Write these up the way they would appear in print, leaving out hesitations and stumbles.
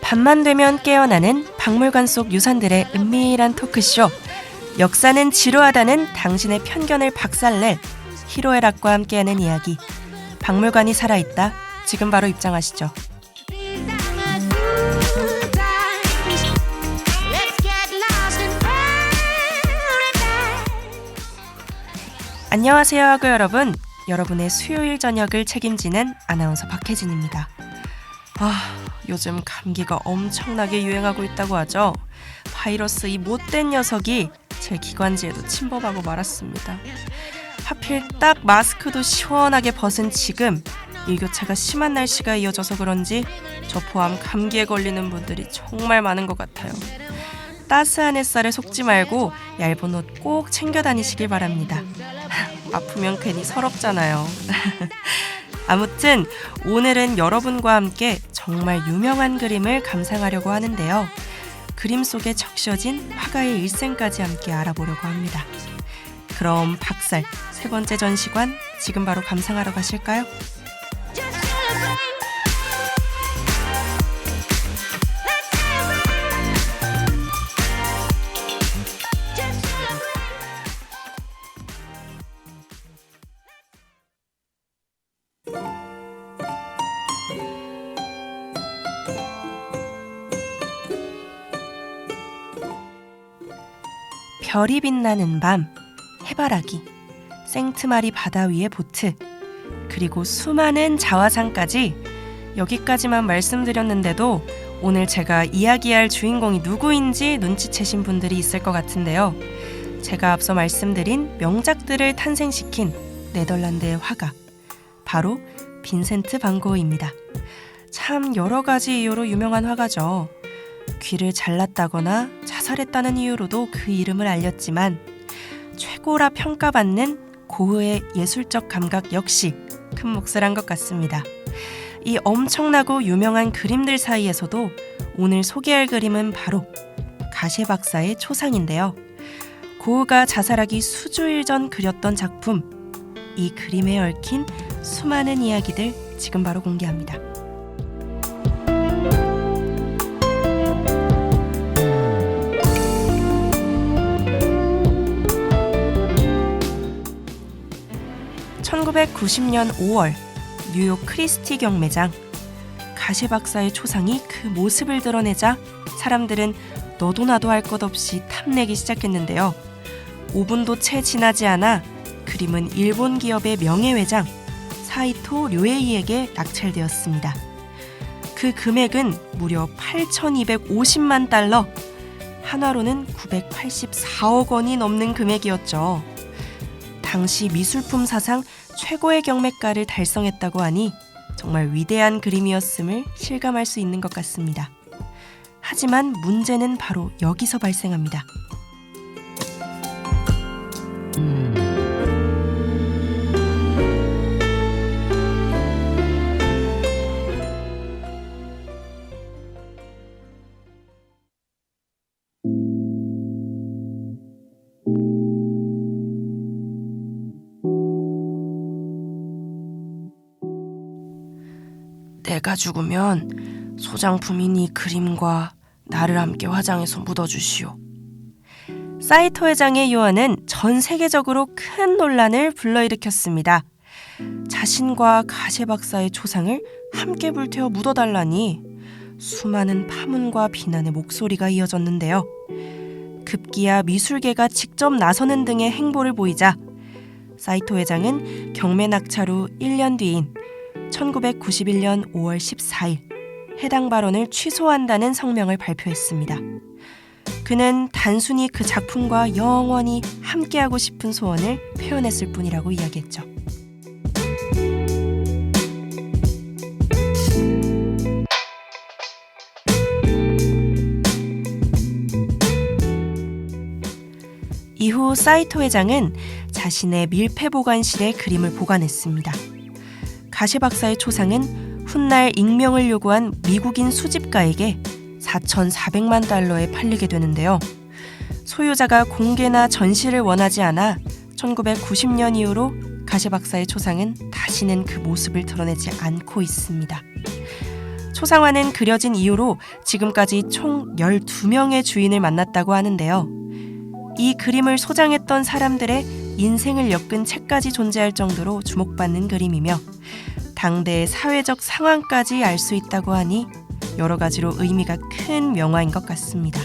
밤만 되면 깨어나는 박물관 속 유산들의 은밀한 토크쇼. 역사는 지루하다는 당신의 편견을 박살낼 희로애락과 함께하는 이야기. 박물관이 살아있다. 지금 바로 입장하시죠. 안녕하세요 하고 여러분의 수요일 저녁을 책임지는 아나운서 박혜진입니다. 요즘 감기가 엄청나게 유행하고 있다고 하죠. 바이러스 이 못된 녀석이 제 기관지에도 침범하고 말았습니다. 하필 딱 마스크도 시원하게 벗은 지금 일교차가 심한 날씨가 이어져서 그런지 저 포함 감기에 걸리는 분들이 정말 많은 것 같아요. 따스한 햇살에 속지 말고 얇은 옷 꼭 챙겨 다니시길 바랍니다. 아프면 괜히 서럽잖아요. 아무튼 오늘은 여러분과 함께 정말 유명한 그림을 감상하려고 하는데요. 그림 속에 적셔진 화가의 일생까지 함께 알아보려고 합니다. 그럼 박살 세 번째 전시관 지금 바로 감상하러 가실까요? 별이 빛나는 밤, 해바라기, 생트마리 바다 위의 보트, 그리고 수많은 자화상까지 여기까지만 말씀드렸는데도 오늘 제가 이야기할 주인공이 누구인지 눈치채신 분들이 있을 것 같은데요. 제가 앞서 말씀드린 명작들을 탄생시킨 네덜란드의 화가, 바로 빈센트 반 고흐입니다. 참 여러 가지 이유로 유명한 화가죠. 귀를 잘랐다거나 자살했다는 이유로도 그 이름을 알렸지만 최고라 평가받는 고흐의 예술적 감각 역시 큰 몫을 한 것 같습니다. 이 엄청나고 유명한 그림들 사이에서도 오늘 소개할 그림은 바로 가셰 박사의 초상인데요. 고흐가 자살하기 수주일 전 그렸던 작품, 이 그림에 얽힌 수많은 이야기들 지금 바로 공개합니다. (1990년 5월) 뉴욕 크리스티 경매장. 가셰 박사의 초상이 그 모습을 드러내자 사람들은 너도 나도 할 것 없이 탐내기 시작했는데요. 5분도 채 지나지 않아 그림은 일본 기업의 명예회장 사이토 료에이에게 낙찰되었습니다. 그 금액은 무려 8,250만 달러, 한화로는 984억 원이 넘는 금액이었죠. 당시 미술품 사상 최고의 경매가를 달성했다고 하니 정말 위대한 그림이었음을 실감할 수 있는 것 같습니다. 하지만 문제는 바로 여기서 발생합니다. 내가 죽으면 소장품인 이 그림과 나를 함께 화장해서 묻어주시오. 사이토 회장의 요원은 전 세계적으로 큰 논란을 불러일으켰습니다. 자신과 가셰 박사의 초상을 함께 불태워 묻어달라니 수많은 파문과 비난의 목소리가 이어졌는데요. 급기야 미술계가 직접 나서는 등의 행보를 보이자 사이토 회장은 경매 낙찰 후 1년 뒤인 1991년 5월 14일 해당 발언을 취소한다는 성명을 발표했습니다. 그는 단순히 그 작품과 영원히 함께하고 싶은 소원을 표현했을 뿐이라고 이야기했죠. 이후 사이토 회장은 자신의 밀폐 보관실에 그림을 보관했습니다. 가셰 박사의 초상은 훗날 익명을 요구한 미국인 수집가에게 4,400만 달러에 팔리게 되는데요. 소유자가 공개나 전시를 원하지 않아 1990년 이후로 가셰 박사의 초상은 다시는 그 모습을 드러내지 않고 있습니다. 초상화는 그려진 이후로 지금까지 총 12명의 주인을 만났다고 하는데요. 이 그림을 소장했던 사람들의 인생을 엮은 책까지 존재할 정도로 주목받는 그림이며 당대의 사회적 상황까지 알 수 있다고 하니 여러 가지로 의미가 큰 명화인 것 같습니다.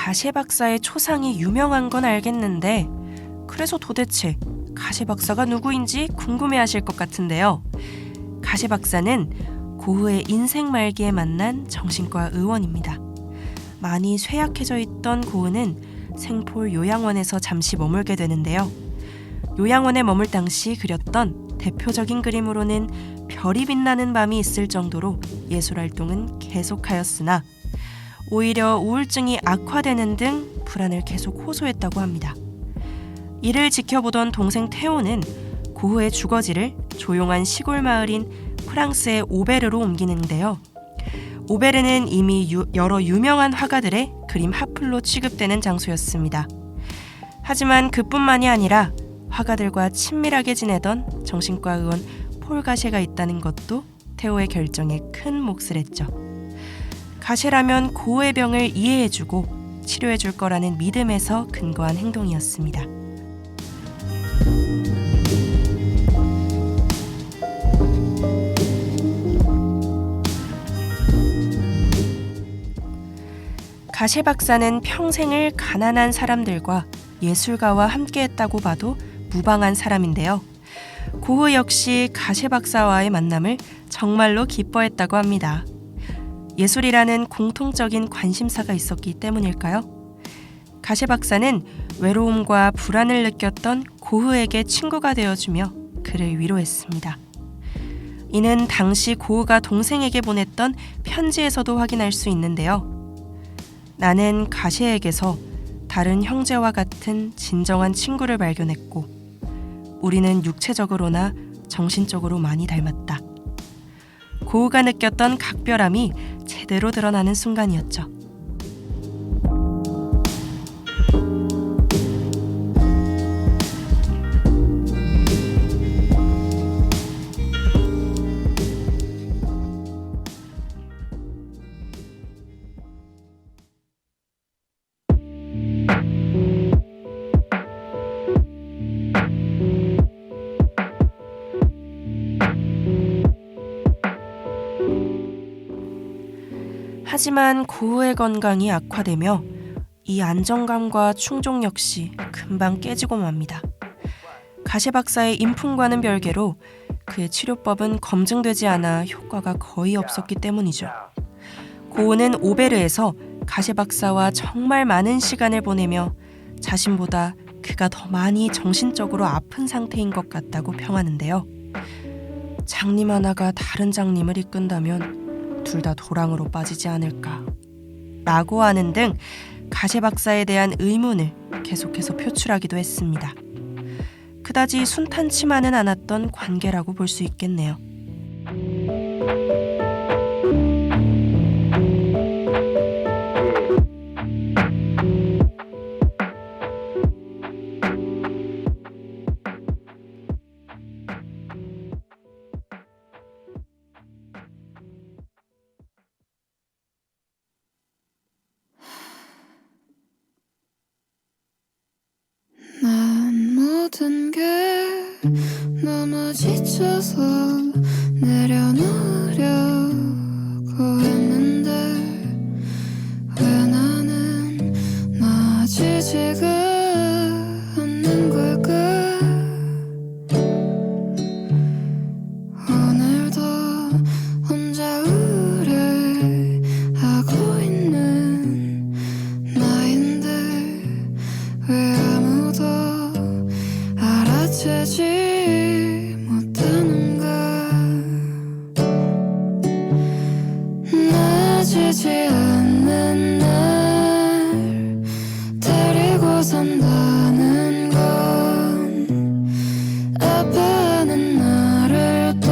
가셰 박사의 초상이 유명한 건 알겠는데 그래서 도대체 가셰 박사가 누구인지 궁금해하실 것 같은데요. 가셰 박사는 고흐의 인생 말기에 만난 정신과 의원입니다. 많이 쇠약해져 있던 고흐는 생폴 요양원에서 잠시 머물게 되는데요. 요양원에 머물 당시 그렸던 대표적인 그림으로는 별이 빛나는 밤이 있을 정도로 예술활동은 계속하였으나 오히려 우울증이 악화되는 등 불안을 계속 호소했다고 합니다. 이를 지켜보던 동생 테오는 고흐의 주거지를 조용한 시골 마을인 프랑스의 오베르로 옮기는데요. 오베르는 이미 여러 유명한 화가들의 그림 하플로 취급되는 장소였습니다. 하지만 그뿐만이 아니라 화가들과 친밀하게 지내던 정신과 의원 폴가셰가 있다는 것도 태호의 결정에 큰 몫을 했죠. 가셰라면 고우의 병을 이해해주고 치료해줄 거라는 믿음에서 근거한 행동이었습니다. 가셰 박사는 평생을 가난한 사람들과 예술가와 함께했다고 봐도 무방한 사람인데요. 고흐 역시 가셰 박사와의 만남을 정말로 기뻐했다고 합니다. 예술이라는 공통적인 관심사가 있었기 때문일까요? 가셰 박사는 외로움과 불안을 느꼈던 고흐에게 친구가 되어주며 그를 위로했습니다. 이는 당시 고흐가 동생에게 보냈던 편지에서도 확인할 수 있는데요. 나는 가셰에게서 다른 형제와 같은 진정한 친구를 발견했고 우리는 육체적으로나 정신적으로 많이 닮았다. 고흐가 느꼈던 각별함이 제대로 드러나는 순간이었죠. 하지만 고흐의 건강이 악화되며 이 안정감과 충족 역시 금방 깨지고 맙니다. 가셰 박사의 인품과는 별개로 그의 치료법은 검증되지 않아 효과가 거의 없었기 때문이죠. 고흐는 오베르에서 가셰 박사와 정말 많은 시간을 보내며 자신보다 그가 더 많이 정신적으로 아픈 상태인 것 같다고 평하는데요. 장님 하나가 다른 장님을 이끈다면 둘 다 도랑으로 빠지지 않을까 라고 하는 등 가셰 박사에 대한 의문을 계속해서 표출하기도 했습니다. 그다지 순탄치만은 않았던 관계라고 볼 수 있겠네요. 난 모든 게 너무 지쳐서 내려놓으려고 했는데 왜 나는 나아지지가 않는 걸까? 오늘도 혼자 우울해하고 있는 나인데 왜 아무도 알아채지 못하는가? 나아지지 않는 날 데리고 산다는 건 아파하는 나를 또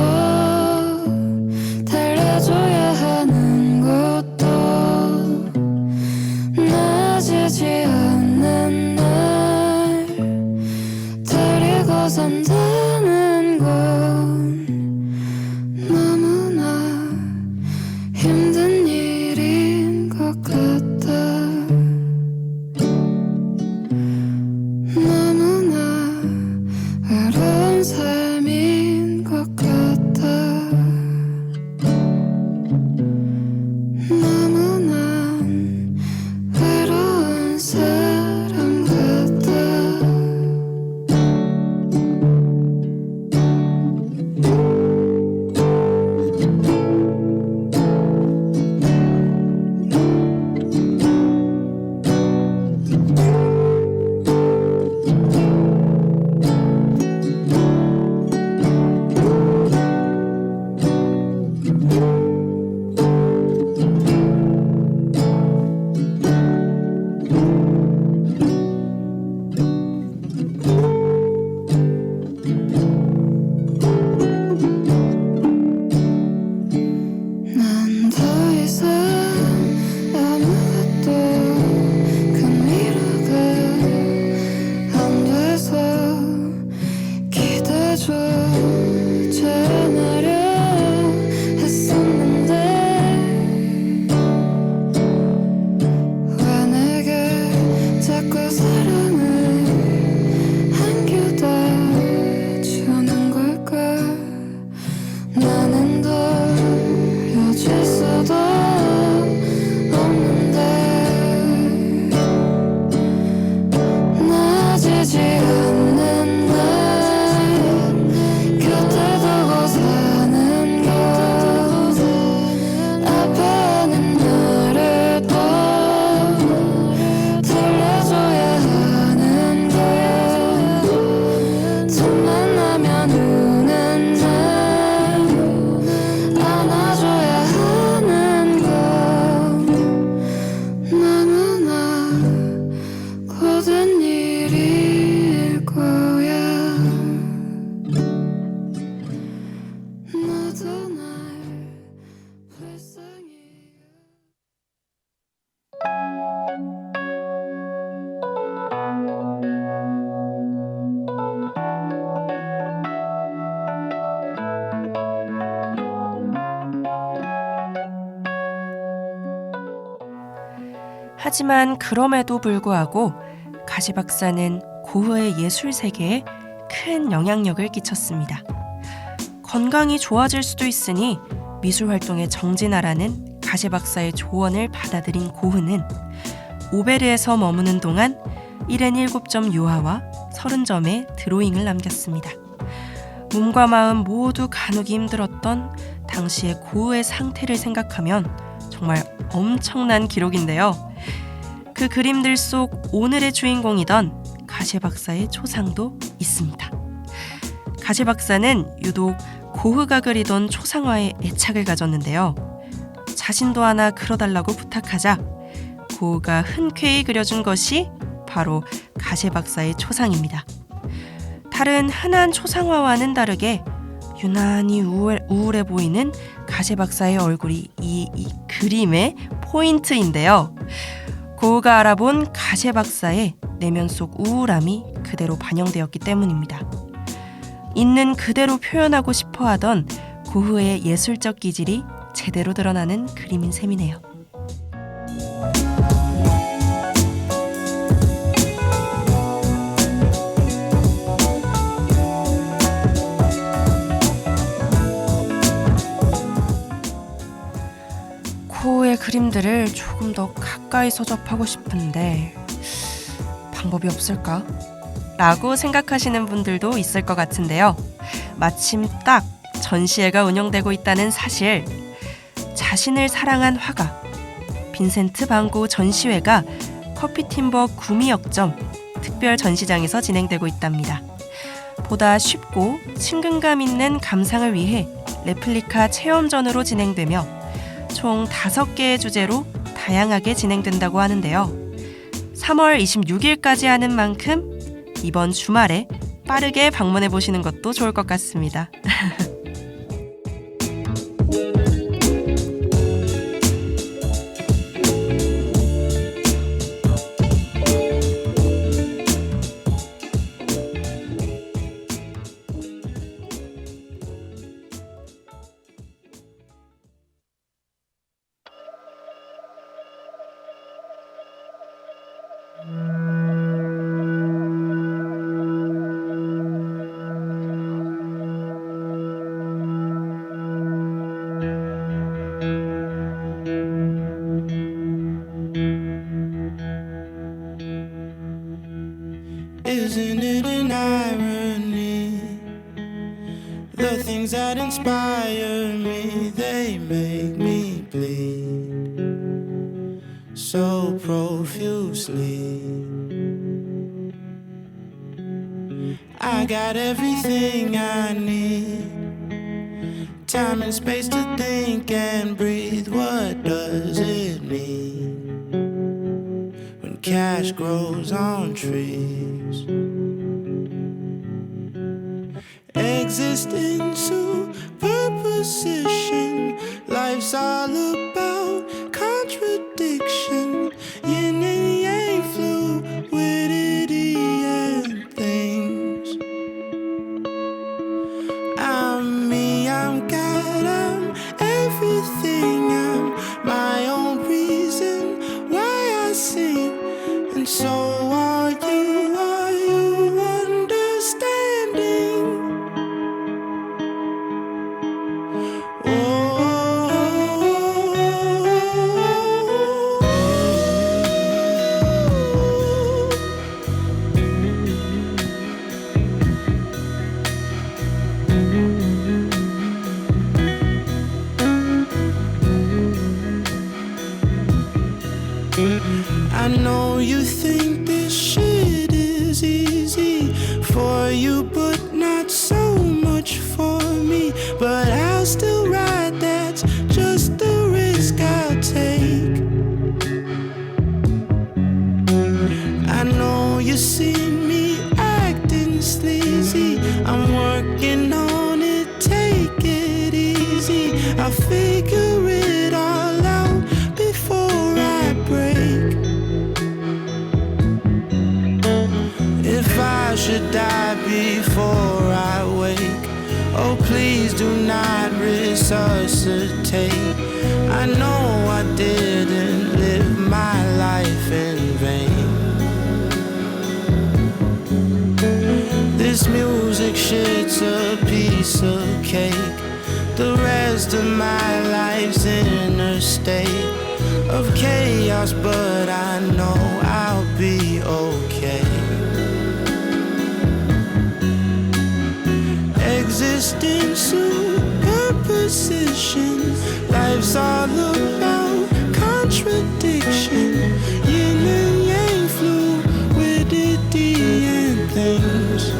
달래줘야 하는 것도 나아지지 않는 날 데리고 산다는 건 너무나 힘든 일인 것 같아. 너무나 외로운 삶인 것 같아. 너무나 외로운 사람 같아. 하지만 그럼에도 불구하고 가시 박사는 고흐의 예술 세계에 큰 영향력을 끼쳤습니다. 건강이 좋아질 수도 있으니 미술 활동에 정진하라는 가시 박사의 조언을 받아들인 고흐는 오베르에서 머무는 동안 77점 유화와 30점의 드로잉을 남겼습니다. 몸과 마음 모두 가누기 힘들었던 당시의 고흐의 상태를 생각하면 정말 엄청난 기록인데요. 그 그림들 속 오늘의 주인공이던 가시 박사의 초상도 있습니다. 가시 박사는 유독 고흐가 그리던 초상화에 애착을 가졌는데요. 자신도 하나 그려달라고 부탁하자 고흐가 흔쾌히 그려준 것이 바로 가시 박사의 초상입니다. 다른 흔한 초상화와는 다르게 유난히 우울해 보이는 가시 박사의 얼굴이 이 그림의 포인트인데요. 고흐가 알아본 가시 박사의 내면 속 우울함이 그대로 반영되었기 때문입니다. 있는 그대로 표현하고 싶어 하던 고흐의 예술적 기질이 제대로 드러나는 그림인 셈이네요. 고흐의 그림들을 조금 더 가까이서 접하고 싶은데 방법이 없을까? 라고 생각하시는 분들도 있을 것 같은데요. 마침 딱 전시회가 운영되고 있다는 사실, 자신을 사랑한 화가 빈센트 반 고흐 전시회가 커피팀버 구미역점 특별 전시장에서 진행되고 있답니다. 보다 쉽고 친근감 있는 감상을 위해 레플리카 체험전으로 진행되며 총 5개의 주제로 다양하게 진행된다고 하는데요. 3월 26일까지 하는 만큼 이번 주말에 빠르게 방문해 보시는 것도 좋을 것 같습니다. Isn't it an irony? The things that inspire me, they make me bleed so profusely. I got everything I need, time and space to think and breathe. What does it mean when cash grows on trees? Existing superposition, life's all about contradiction, yin and yang, fluidity and things. I'm me, I'm God, I'm everything, I'm my own reason why I sing, and so are you understanding? I know you think this shit is easy for you, but not so much for me. But I'll still ride, that's just the risk I'll take. I know you see me acting sleazy, I'm working on it, take it easy. I'll figure it all out before I break. If I should die before I wake, oh please do not resuscitate. I know I didn't live my life it's a piece of cake. The rest of my life's in a state of chaos, but I know I'll be okay. Existing superposition, life's all about contradiction. Yin and yang, fluidity and things.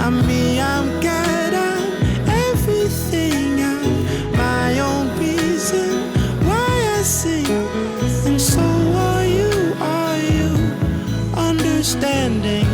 I'm me, I'm God, I'm everything. I'm my own reason why I sing. And so are you understanding?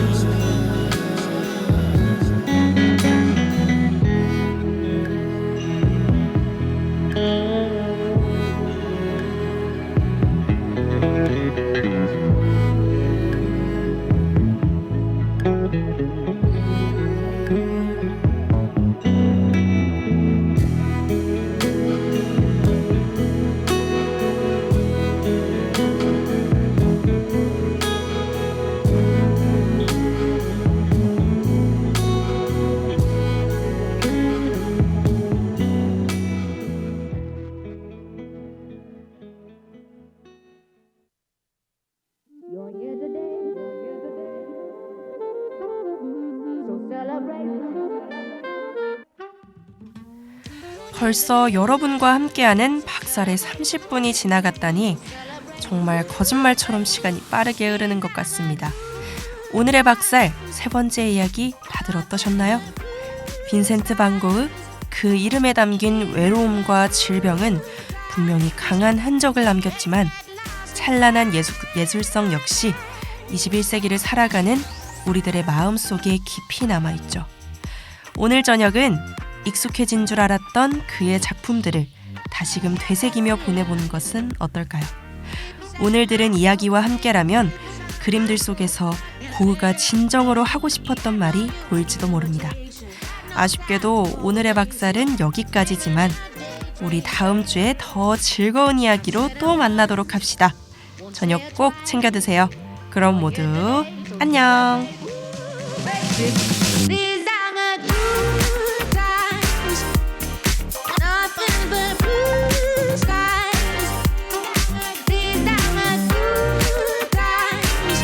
You're here today, so celebrate. 벌써 여러분과 함께하는 박살의 30분이 지나갔다니 정말 거짓말처럼 시간이 빠르게 흐르는 것 같습니다. 오늘의 박살 세 번째 이야기 다들 어떠셨나요? 빈센트 반 고흐, 그 이름에 담긴 외로움과 질병은 분명히 강한 흔적을 남겼지만 찬란한 예술성 역시 21세기를 살아가는 우리들의 마음속에 깊이 남아있죠. 오늘 저녁은 익숙해진 줄 알았던 그의 작품들을 다시금 되새기며 보내보는 것은 어떨까요? 오늘 들은 이야기와 함께라면 그림들 속에서 고흐가 진정으로 하고 싶었던 말이 보일지도 모릅니다. 아쉽게도 오늘의 박살은 여기까지지만 우리 다음 주에 더 즐거운 이야기로 또 만나도록 합시다. 저녁 꼭 챙겨 드세요. 그럼 모두 안녕. These are the good times, nothing but blue skies. These are the good times.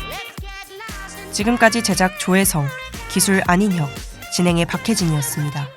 Let's get lost in 지금까지 제작 조혜성, 기술 안인혁, 진행의 박혜진이었습니다.